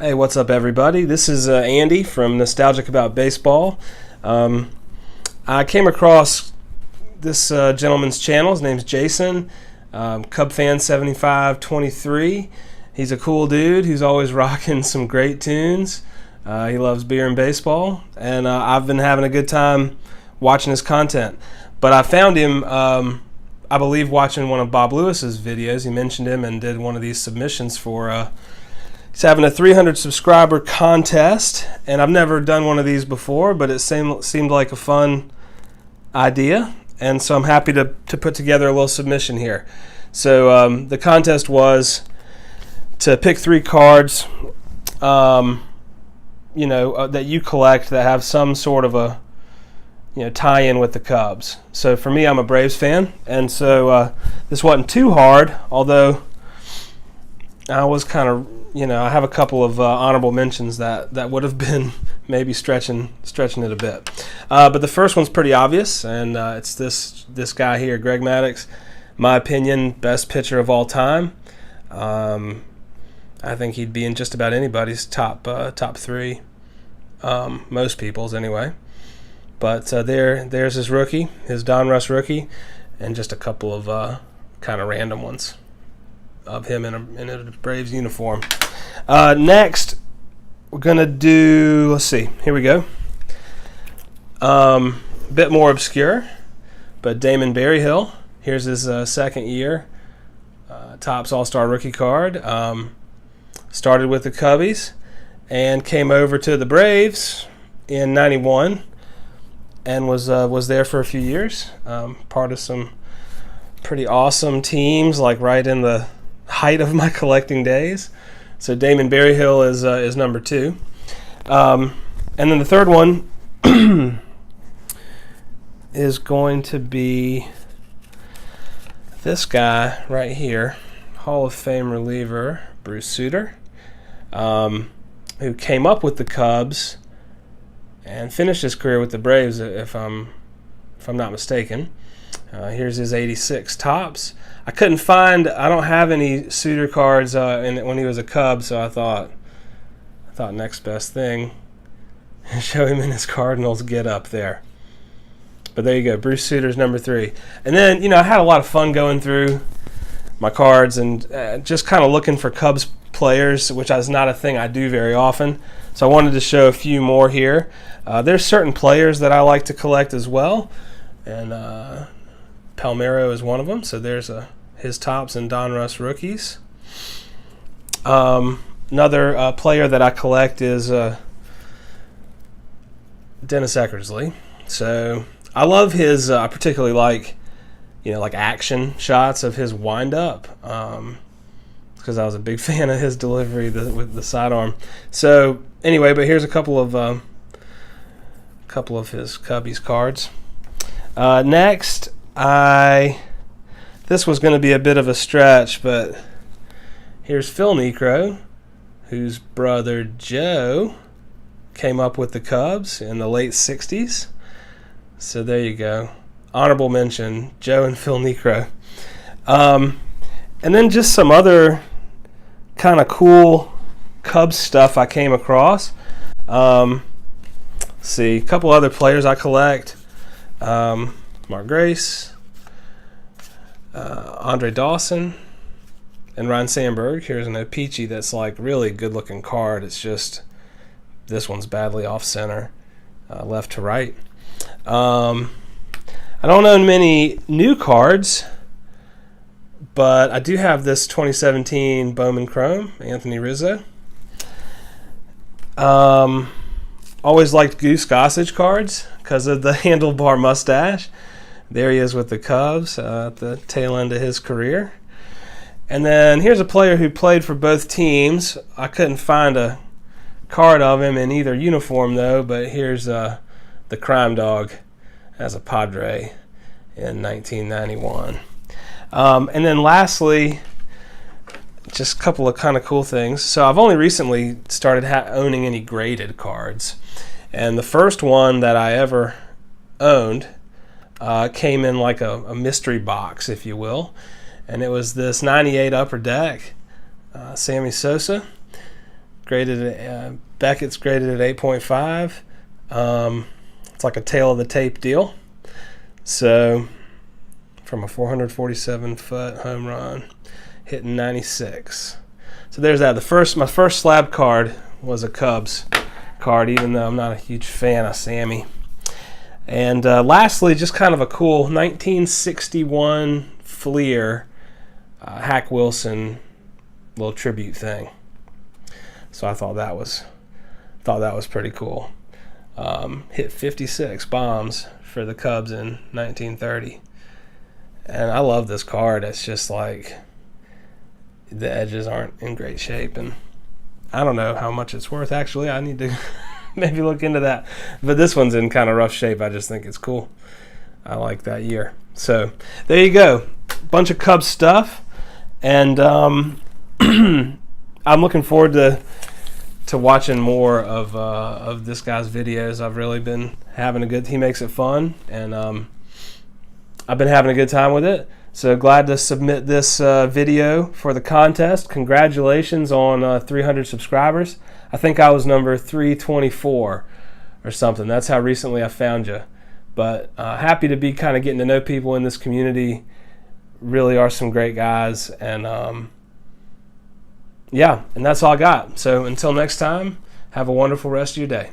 Hey, what's up, everybody? This is Andy from Nostalgic About Baseball. I came across this gentleman's channel. His name's Jason, Cubfan7523. He's a cool dude who's always rocking some great tunes. He loves beer and baseball, and I've been having a good time watching his content. But I found him, I believe, watching one of Bob Lewis's videos. He mentioned him and did one of these submissions for he's having a 300 subscriber contest, and I've never done one of these before, but it seemed like a fun idea, and so I'm happy to put together a little submission here. So the contest was to pick 3 cards, that you collect that have some sort of a tie-in with the Cubs. So for me, I'm a Braves fan, and so this wasn't too hard, although I was kind of, I have a couple of honorable mentions that would have been maybe stretching it a bit. But the first one's pretty obvious, and it's this guy here, Greg Maddux. My opinion, best pitcher of all time. I think he'd be in just about anybody's top 3, most people's anyway. But there's his rookie, his Donruss rookie, and just a couple of kind of random ones of him in a Braves uniform. Next, we're gonna do. Let's see. Here we go. Bit more obscure, but Damon Berryhill. Here's his second year. Topps All-Star rookie card. Started with the Cubbies and came over to the Braves in '91 and was there for a few years. Part of some pretty awesome teams, like right in the height of my collecting days. So Damon Berryhill is number 2. And then the third one is going to be this guy right here, Hall of Fame reliever Bruce Sutter, who came up with the Cubs and finished his career with the Braves, if I'm not mistaken. Here's his '86 Topps. I don't have any Sutter cards when he was a Cub, so I thought next best thing, show him in his Cardinals get up there. But there you go, Bruce Sutter's number 3. And then, I had a lot of fun going through my cards and just kind of looking for Cubs players, which is not a thing I do very often. So I wanted to show a few more here. There's certain players that I like to collect as well, and Palmeiro is one of them. So there's his Topps and Donruss rookies. Another player that I collect is Dennis Eckersley. So I love his. I particularly like, like action shots of his windup, because I was a big fan of his delivery with the sidearm. So anyway, but here's a couple of his Cubbies cards. Next, this was going to be a bit of a stretch, but here's Phil Niekro, whose brother Joe came up with the Cubs in the late 60s. So there you go. Honorable mention, Joe and Phil Niekro. And then just some other kind of cool Cubs stuff I came across. Let's see, a couple other players I collect. Mark Grace, Andre Dawson, and Ryan Sandberg. Here's an O-Pee-Chee that's like really good looking card. It's just this one's badly off center, left to right. I don't own many new cards, but I do have this 2017 Bowman Chrome, Anthony Rizzo. Always liked Goose Gossage cards because of the handlebar mustache. There he is with the Cubs at the tail end of his career. And then here's a player who played for both teams. I couldn't find a card of him in either uniform, though, but here's the Crime Dog as a Padre in 1991. And then lastly, just a couple of kind of cool things. So I've only recently started owning any graded cards. And the first one that I ever owned came in like a mystery box, if you will. And it was this 98 Upper Deck Sammy Sosa Beckett's graded at 8.5. It's like a tail of the tape deal. So from a 447-foot home run, hitting 96. So there's that. My first slab card was a Cubs card, even though I'm not a huge fan of Sammy. And lastly, just kind of a cool 1961 Fleer Hack Wilson little tribute thing. So I thought that was pretty cool. Hit 56 bombs for the Cubs in 1930. And I love this card. It's just like the edges aren't in great shape, and I don't know how much it's worth. Actually, I need to maybe look into that. But this one's in kind of rough shape. I just think it's cool. I like that year. So there you go. Bunch of Cubs stuff, and I'm looking forward to watching more of this guy's videos. I've really been having he makes it fun, and I've been having a good time with it. So glad to submit this video for the contest. Congratulations on 300 subscribers. I think I was number 324 or something. That's how recently I found you. But happy to be kind of getting to know people in this community. Really are some great guys. And yeah, and that's all I got. So until next time, have a wonderful rest of your day.